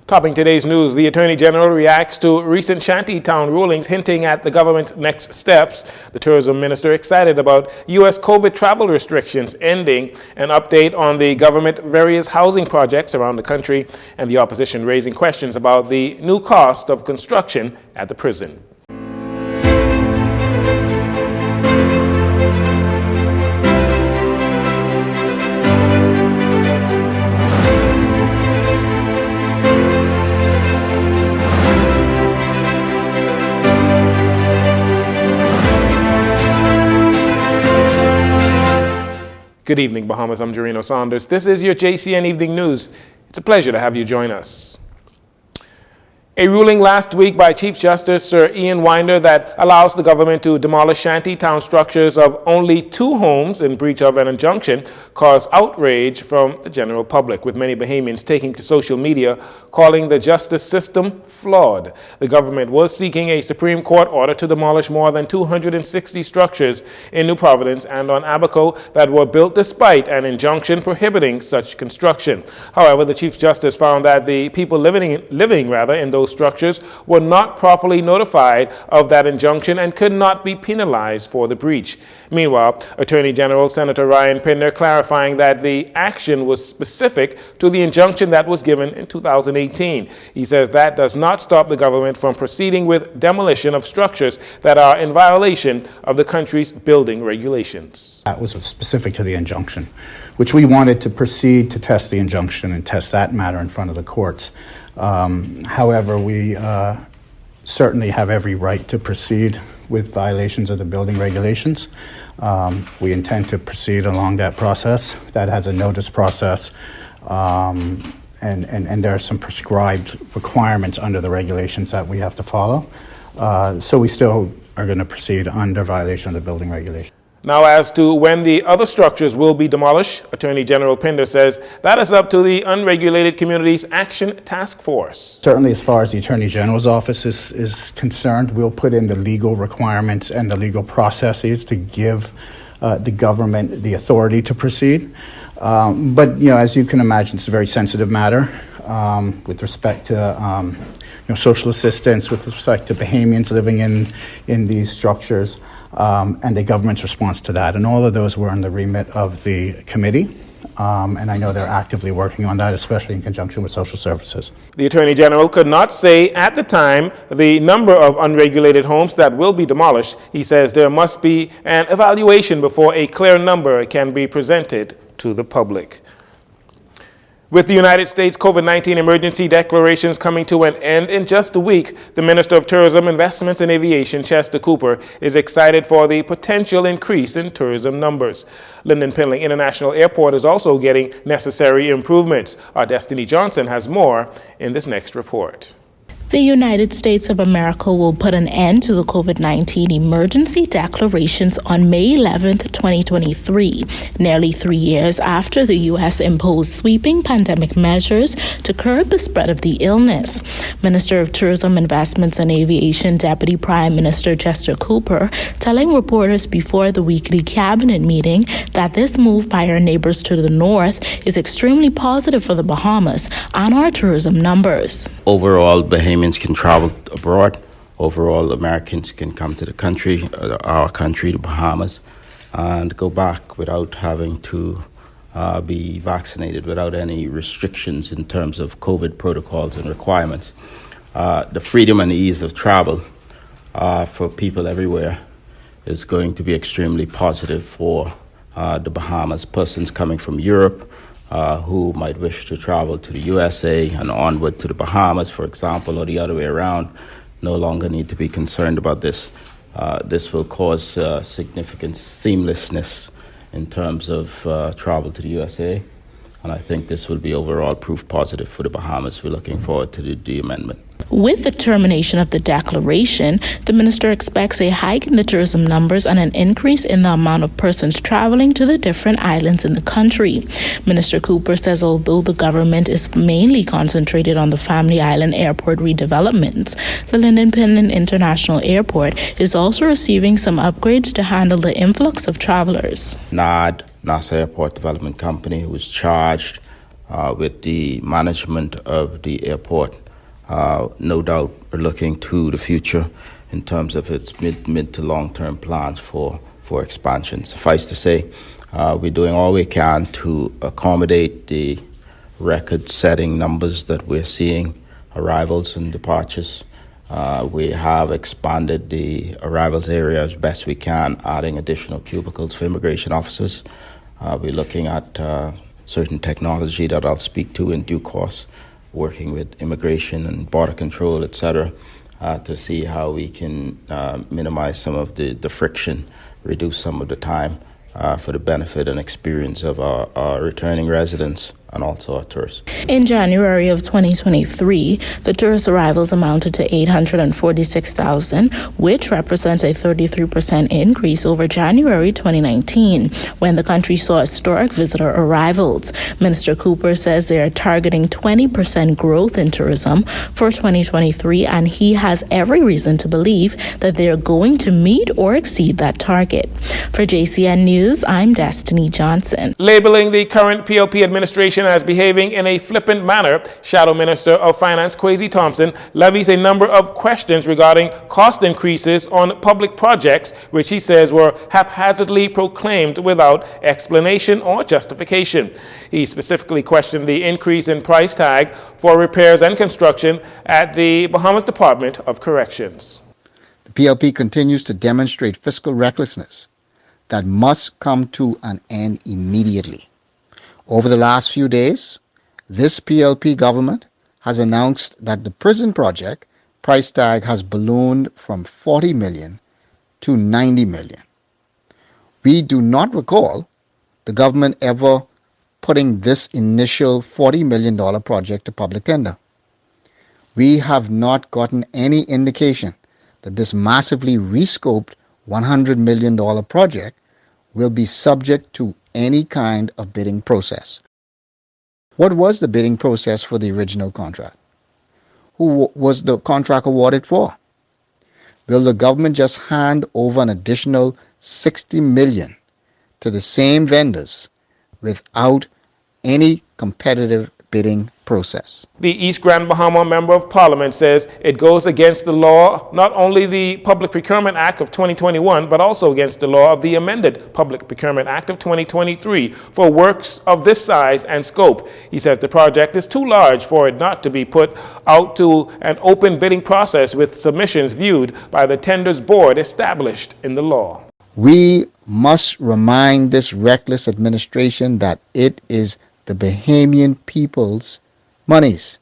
Topping today's news, the Attorney General reacts to recent Shanty town rulings hinting at the government's next steps. The Tourism Minister excited about U.S. COVID travel restrictions ending, an update on the government various housing projects around the country, and the opposition raising questions about the new cost of construction at the prison. Good evening, Bahamas. I'm Jarino Saunders. This is your JCN Evening News. It's a pleasure to have you join us. A ruling last week by Chief Justice Sir Ian Winder that allows the government to demolish shanty town structures of only 2 homes in breach of an injunction caused outrage from the general public, with many Bahamians taking to social media calling the justice system flawed. The government was seeking a Supreme Court order to demolish more than 260 structures in New Providence and on Abaco that were built despite an injunction prohibiting such construction. However, the Chief Justice found that the people living in those structures were not properly notified of that injunction and could not be penalized for the breach. Meanwhile, Attorney General Senator Ryan Pinder clarifying that the action was specific to the injunction that was given in 2018. He says that does not stop the government from proceeding with demolition of structures that are in violation of the country's building regulations. That was specific to the injunction, which we wanted to proceed to test the injunction and test that matter in front of the courts. However, we certainly have every right to proceed with violations of the building regulations. We intend to proceed along that process. That has a notice process, and there are some prescribed requirements under the regulations that we have to follow. So we still are going to proceed under violation of the building regulations. Now, as to when the other structures will be demolished, Attorney General Pinder says that is up to the Unregulated Communities Action Task Force. Certainly, as far as the Attorney General's office is concerned, we'll put in the legal requirements and the legal processes to give the government the authority to proceed. But, as you can imagine, it's a very sensitive matter with respect to social assistance, with respect to Bahamians living in these structures. And the government's response to that. And all of those were in the remit of the committee. And I know they're actively working on that, especially in conjunction with social services. The Attorney General could not say at the time the number of unregulated homes that will be demolished. He says there must be an evaluation before a clear number can be presented to the public. With the United States COVID-19 emergency declarations coming to an end in just a week, the Minister of Tourism, Investments and Aviation, Chester Cooper, is excited for the potential increase in tourism numbers. Lyndon Pinley International Airport is also getting necessary improvements. Our Destiny Johnson has more in this next report. The United States of America will put an end to the COVID-19 emergency declarations on May 11, 2023, nearly 3 years after the U.S. imposed sweeping pandemic measures to curb the spread of the illness. Minister of Tourism, Investments and Aviation, Deputy Prime Minister Chester Cooper, telling reporters before the weekly cabinet meeting that this move by our neighbors to the north is extremely positive for the Bahamas and our tourism numbers. Overall, Bahamians can travel abroad. Overall, Americans can come to the country, our country, the Bahamas, and go back without having to be vaccinated, without any restrictions in terms of COVID protocols and requirements. The freedom and ease of travel for people everywhere is going to be extremely positive for the Bahamas. Persons coming from Europe who might wish to travel to the USA and onward to the Bahamas, for example, or the other way around, no longer need to be concerned about this. This will cause significant seamlessness in terms of travel to the USA, and I think this will be overall proof positive for the Bahamas. We're looking forward to the amendment. With the termination of the declaration, the minister expects a hike in the tourism numbers and an increase in the amount of persons traveling to the different islands in the country. Minister Cooper says although the government is mainly concentrated on the Family Island Airport redevelopments, the Lyndon Pinley International Airport is also receiving some upgrades to handle the influx of travelers. NAD, NASA Airport Development Company, was charged with the management of the airport. No doubt we're looking to the future in terms of its mid to long-term plans for expansion. Suffice to say, we're doing all we can to accommodate the record-setting numbers that we're seeing, arrivals and departures. We have expanded the arrivals area as best we can, adding additional cubicles for immigration officers. We're looking at certain technology that I'll speak to in due course, working with immigration and border control, etc., to see how we can minimize some of the friction, reduce some of the time for the benefit and experience of our returning residents and also our tourists. In January of 2023, the tourist arrivals amounted to 846,000, which represents a 33% increase over January 2019, when the country saw historic visitor arrivals. Minister Cooper says they are targeting 20% growth in tourism for 2023, and he has every reason to believe that they are going to meet or exceed that target. For Jcn News, I'm Destiny Johnson. Labeling the current PLP administration as behaving in a flippant manner, Shadow Minister of Finance Kwesi Thompson levies a number of questions regarding cost increases on public projects, which he says were haphazardly proclaimed without explanation or justification. He specifically questioned the increase in price tag for repairs and construction at the Bahamas Department of Corrections. The PLP continues to demonstrate fiscal recklessness that must come to an end immediately. Over the last few days, this PLP government has announced that the prison project price tag has ballooned from 40 million to 90 million. We do not recall the government ever putting this initial $40 million project to public tender. We have not gotten any indication that this massively rescoped $100 million project will be subject to any kind of bidding process. What was the bidding process for the original contract? Who was the contract awarded for? Will the government just hand over an additional $60 million to the same vendors without any competitive bidding process? The East Grand Bahama Member of Parliament says it goes against the law, not only the Public Procurement Act of 2021, but also against the law of the amended Public Procurement Act of 2023 for works of this size and scope. He says the project is too large for it not to be put out to an open bidding process with submissions viewed by the tenders board established in the law. We must remind this reckless administration that it is the Bahamian people's monies.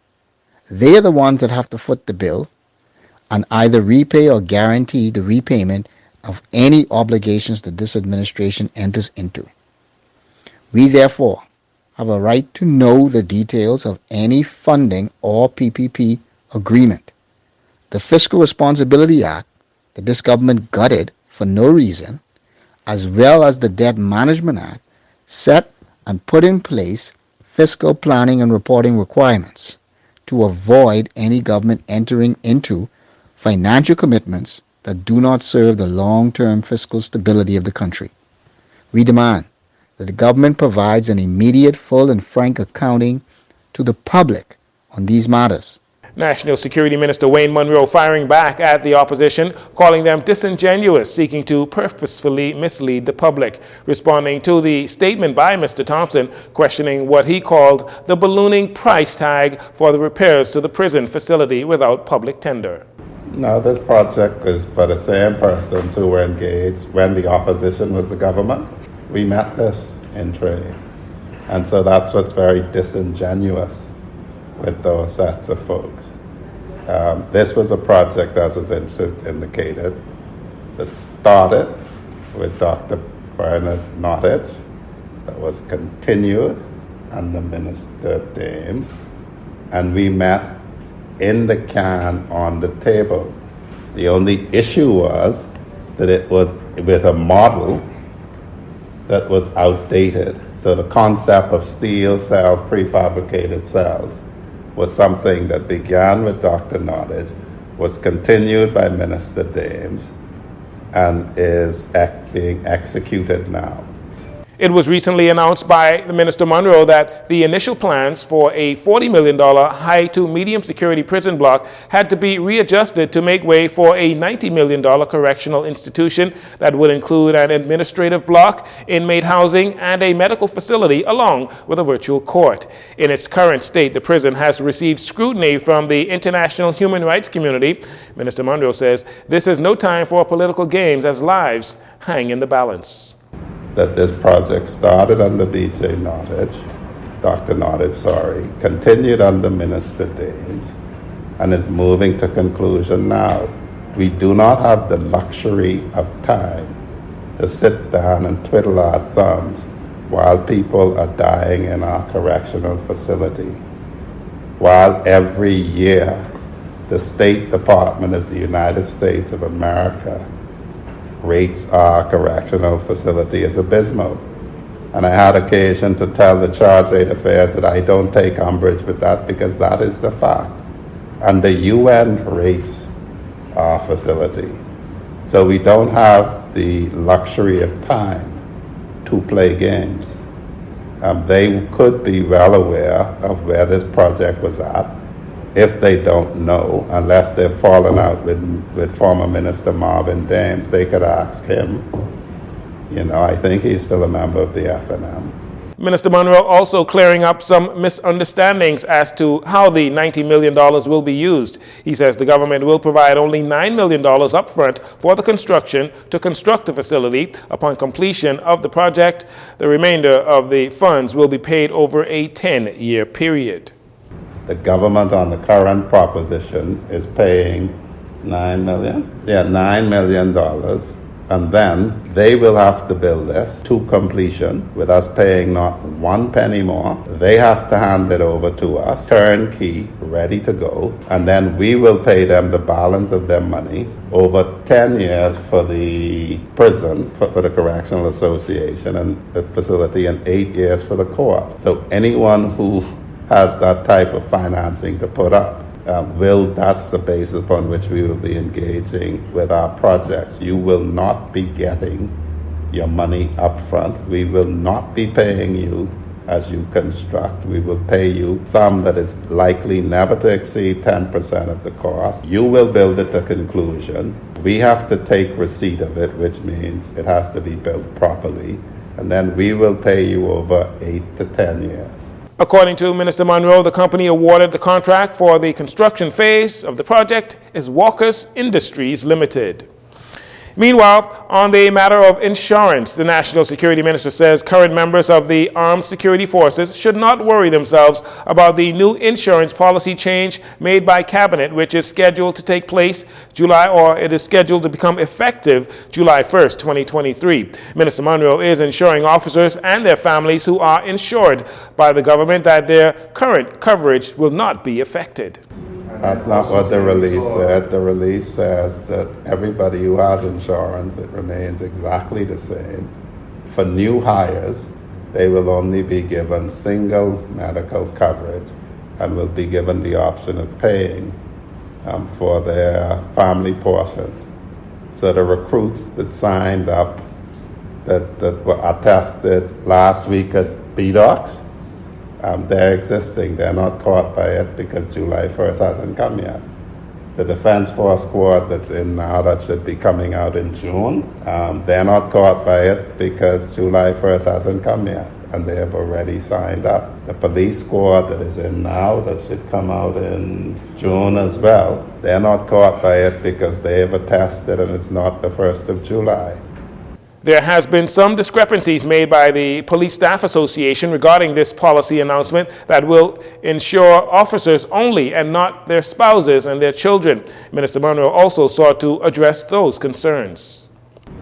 They are the ones that have to foot the bill and either repay or guarantee the repayment of any obligations that this administration enters into. We therefore have a right to know the details of any funding or PPP agreement. The Fiscal Responsibility Act that this government gutted for no reason, as well as the Debt Management Act, set and put in place fiscal planning and reporting requirements to avoid any government entering into financial commitments that do not serve the long-term fiscal stability of the country. We demand that the government provides an immediate, full, and frank accounting to the public on these matters. National Security Minister Wayne Munro firing back at the opposition, calling them disingenuous, seeking to purposefully mislead the public. Responding to the statement by Mr. Thompson, questioning what he called the ballooning price tag for the repairs to the prison facility without public tender. No, this project is for the same persons who were engaged when the opposition was the government. We met this in training. And so that's what's very disingenuous with those sets of folks. This was a project, as was indicated, that started with Dr. Bernard Nottage, that was continued under Minister Dames, and we met in the can on the table. The only issue was that it was with a model that was outdated. So the concept of steel cells, prefabricated cells, was something that began with Dr. Nottage, was continued by Minister Dames, and is being executed now. It was recently announced by Minister Monroe that the initial plans for a $40 million high to medium security prison block had to be readjusted to make way for a $90 million correctional institution that would include an administrative block, inmate housing, and a medical facility along with a virtual court. In its current state, the prison has received scrutiny from the international human rights community. Minister Monroe says this is no time for political games as lives hang in the balance. That this project started under Dr. Nottage, continued under Minister Daines, and is moving to conclusion now. We do not have the luxury of time to sit down and twiddle our thumbs while people are dying in our correctional facility, while every year the State Department of the United States of America rates our correctional facility as abysmal. And I had occasion to tell the Charge 8 Affairs that I don't take umbrage with that because that is the fact. And the UN rates our facility. So we don't have the luxury of time to play games. They could be well aware of where this project was at. If they don't know, unless they've fallen out with former Minister Marvin Daines, they could ask him. You know, I think he's still a member of the FNM. Minister Monroe also clearing up some misunderstandings as to how the $90 million will be used. He says the government will provide only $9 million upfront for the construction to construct the facility. Upon completion of the project, the remainder of the funds will be paid over a 10-year period. The government on the current proposition is paying $9 million? Yeah, $9 million. And then they will have to build this to completion with us paying not one penny more. They have to hand it over to us, turnkey, ready to go. And then we will pay them the balance of their money over 10 years for the prison, for the Correctional Association and the facility, and 8 years for the co-op. So anyone who has that type of financing to put up, that's the basis upon which we will be engaging with our projects. You will not be getting your money up front. We will not be paying you as you construct. We will pay you some that is likely never to exceed 10% of the cost. You will build it to conclusion. We have to take receipt of it, which means it has to be built properly. And then we will pay you over 8 to 10 years. According to Minister Monroe, the company awarded the contract for the construction phase of the project is Walker's Industries Limited. Meanwhile, on the matter of insurance, the National Security Minister says current members of the armed security forces should not worry themselves about the new insurance policy change made by Cabinet, which is scheduled to take place it is scheduled to become effective July 1st, 2023. Minister Monroe is ensuring officers and their families who are insured by the government that their current coverage will not be affected. That's not what the release said. The release says that everybody who has insurance, it remains exactly the same. For new hires, they will only be given single medical coverage and will be given the option of paying for their family portions. So the recruits that signed up that were attested last week at BDOCS, they're existing. They're not caught by it because July 1st hasn't come yet. The Defense Force squad that's in now, that should be coming out in June, they're not caught by it because July 1st hasn't come yet, and they have already signed up. The police squad that is in now, that should come out in June as well, they're not caught by it because they have attested and it's not the 1st of July. There has been some discrepancies made by the Police Staff Association regarding this policy announcement that will insure officers only and not their spouses and their children. Minister Monroe also sought to address those concerns.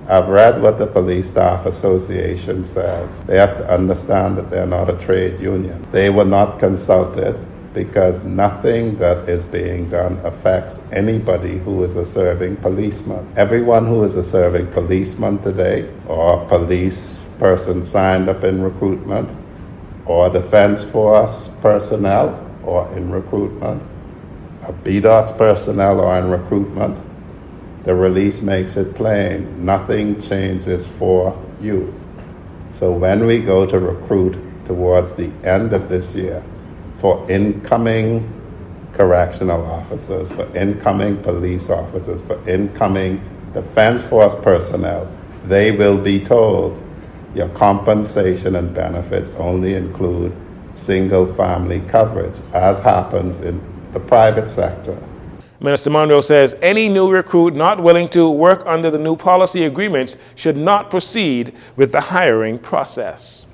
I've read what the Police Staff Association says. They have to understand that they're not a trade union. They were not consulted because nothing that is being done affects anybody who is a serving policeman. Everyone who is a serving policeman today, or police person signed up in recruitment, or Defense Force personnel or in recruitment, a BDOCS personnel or in recruitment, the release makes it plain. Nothing changes for you. So when we go to recruit towards the end of this year for incoming correctional officers, for incoming police officers, for incoming Defense Force personnel, they will be told your compensation and benefits only include single family coverage, as happens in the private sector. Minister Monroe says any new recruit not willing to work under the new policy agreements should not proceed with the hiring process.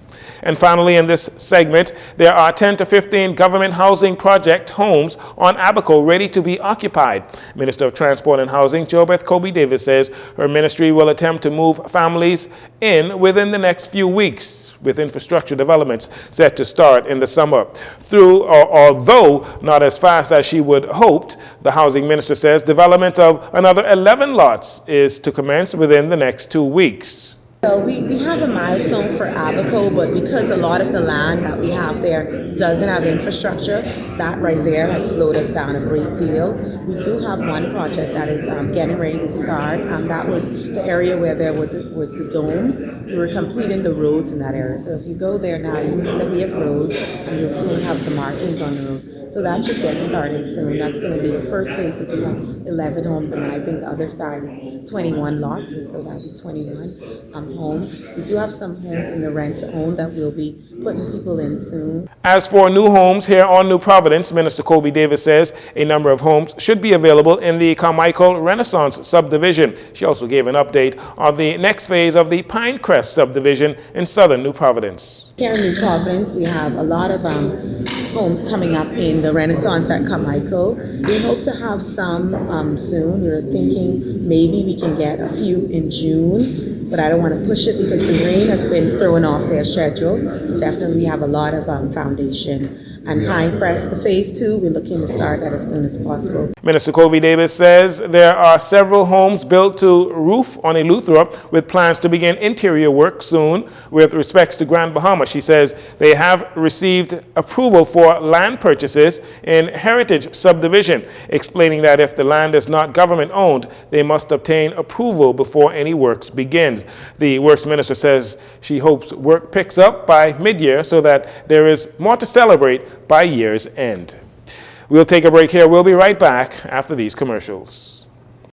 And finally, in this segment, there are 10 to 15 government housing project homes on Abaco ready to be occupied. Minister of Transport and Housing, JoBeth Kobe-Davis, says her ministry will attempt to move families in within the next few weeks, with infrastructure developments set to start in the summer. Although not as fast as she would hoped, the housing minister says development of another 11 lots is to commence within the next 2 weeks. So we have a milestone for Abaco, but because a lot of the land that we have there doesn't have infrastructure, that right there has slowed us down a great deal. We do have one project that is getting ready to start. That was the area where there was the domes. We were completing the roads in that area. So if you go there now, you'll see that we have roads, and you'll soon have the markings on the road. So that should get started soon. That's going to be the first phase, which is 11 homes, and then I think the other side is 21 lots, and so that'll be 21 homes. We do have some homes in the rent-to-own that we'll be putting people in soon. As for new homes here on New Providence, Minister Kobe-Davis says a number of homes should be available in the Carmichael Renaissance subdivision. She also gave an update on the next phase of the Pinecrest subdivision in southern New Providence. Here in New Providence, we have a lot of homes coming up in the Renaissance at Carmichael. We hope to have some soon. We're thinking maybe we can get a few in June, but I don't want to push it because the rain has been throwing off their schedule. Definitely, we have a lot of foundation. And Pinecrest, the phase 2, we're looking to start that as soon as possible. Minister Kobe-Davis says there are several homes built to roof on Eleuthera with plans to begin interior work soon. With respects to Grand Bahama, she says they have received approval for land purchases in Heritage Subdivision, explaining that if the land is not government owned, they must obtain approval before any works begins. The Works Minister says she hopes work picks up by mid-year so that there is more to celebrate by year's end. We'll take a break here. We'll be right back after these commercials.